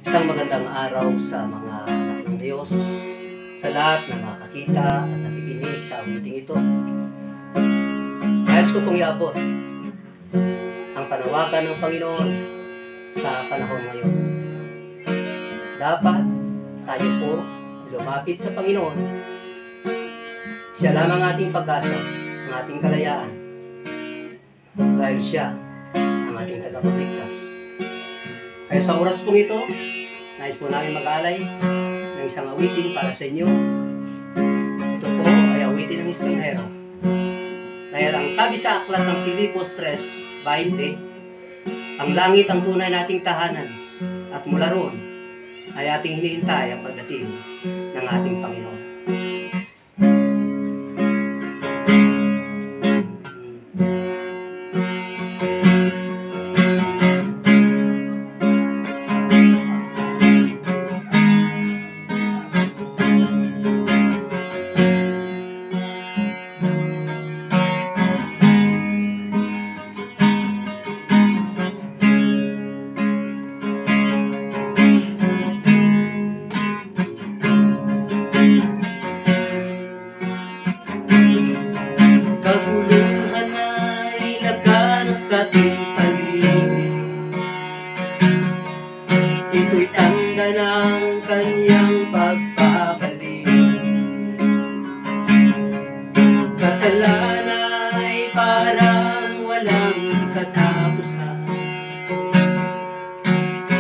Isang magandang araw sa mga anak ng Diyos, sa lahat na makakita at nakikinig sa awiting ito. Nais ko pong iabot ang panawagan ng Panginoon sa panahon ngayon. Dapat tayo po lumapit sa Panginoon. Siya lamang ating pag-asa, ang ating kalayaan, dahil siya ang ating tagapagligtas. Kaya sa oras pong ito, nais po namin mag-alay ng isang awitin para sa inyo. Ito po ay awitin ng estranghero. Dahil ang sabi sa aklat ng Filipos 3:20, ang langit ang tunay nating tahanan, at mula roon ay ating hinihintay ang pagdating ng ating Panginoon. Kaguluhan ay laganap sa ating paligid. Ito'y tanda ng kanyang pagbabalik. Kasalanan ay parang walang katapusan.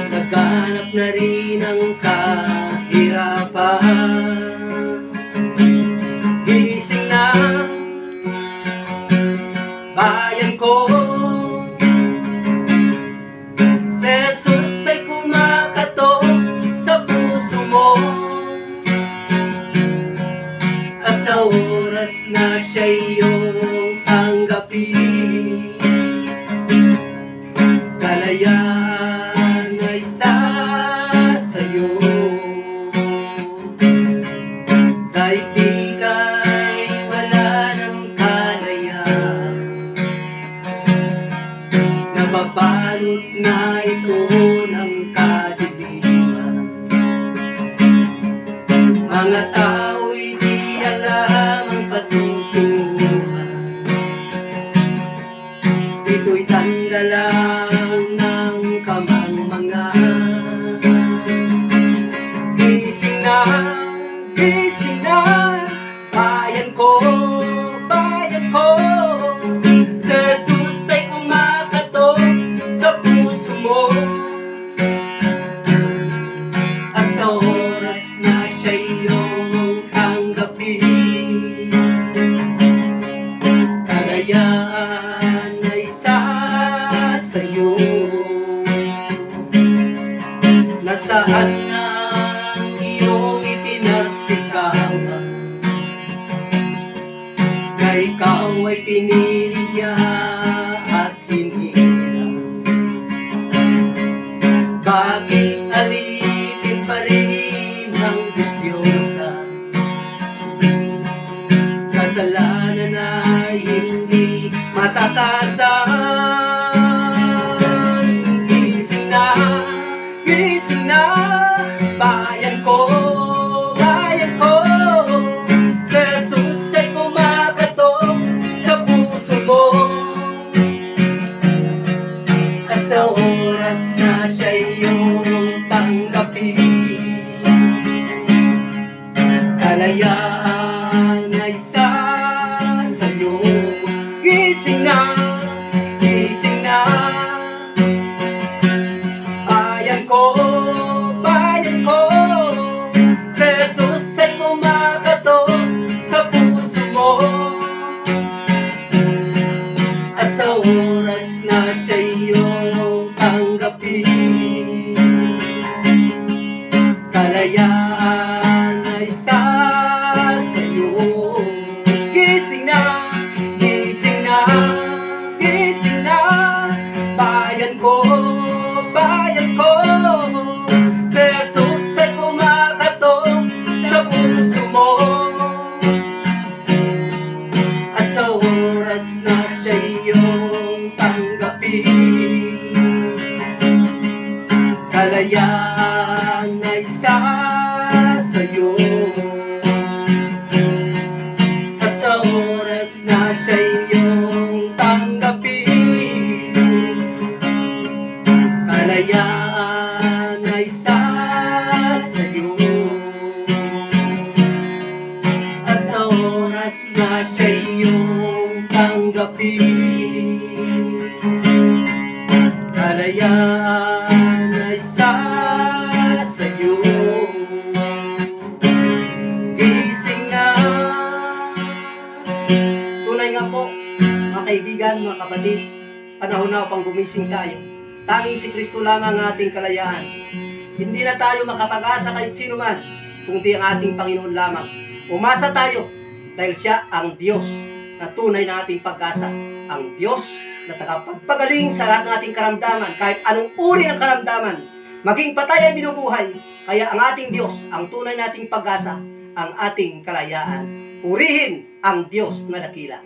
Laganap na rin ang kahirapan. Gising na bayan ko, si Jesus ay kumakatok sa puso mo. At sa oras na siya iyong tanggapin, kalayaan ay sasayo. Daigdig ay wala ng kalayaan, nababalot na ito ng kadiliman. Mga tao'y di alam ang patutunguhan. Ito'y tanda lang ng kamangmangan. Gising na, bayan ko, bayan ko. Si Jesus ay kumakatok sa puso mo. At sa oras na siya iyong tanggapin, kalayaan ay sasayo. Nasaan na ang iyong ipinagsikawan, na ikaw ay pinili niya at hinirang? Bakit alipin pa rin ang Diyos-Diyosa? Kasalanan ay hindi matatasan. Gising na, bayan ko, bayan ko. Si Jesus ay kumakatok sa puso mo. At sa oras na siya iyong tanggapin, kalayaan ay sasayo. Gising na, bayan ko, bayan ko. Si Jesus ay kumakatok sa puso mo. At sa oras na siya iyong tanggapin, kalayaan ay sasayo. Gising na, bayan ko, bayan ko. Si Jesus ay kumakatok sa puso mo. At sa oras na siya iyong tanggapin, kalayaan kalayaan ay sa sa'yo. At sa oras na siya iyong tanggapin, kalayaan ay sa sa'yo. At sa oras na siya iyong tanggapin, kalayaan ay sa sa'yo. Gising na. Tunay nga po, mga kaibigan, mga kapatid, panahon na upang gumising tayo. Tanging si Kristo lamang ang ating kalayaan. Hindi na tayo makapag-asa kahit sino man, kundi ang ating Panginoon lamang. Umasa tayo dahil siya ang Diyos na tunay na ating pag-asa. Ang Diyos na tagapagpagaling sa lahat ng ating karamdaman, kahit anong uri ng karamdaman, maging patay ay binubuhay. Kaya ang ating Diyos, ang tunay nating pag-asa, ang ating kalayaan. Purihin ang Diyos na dakila.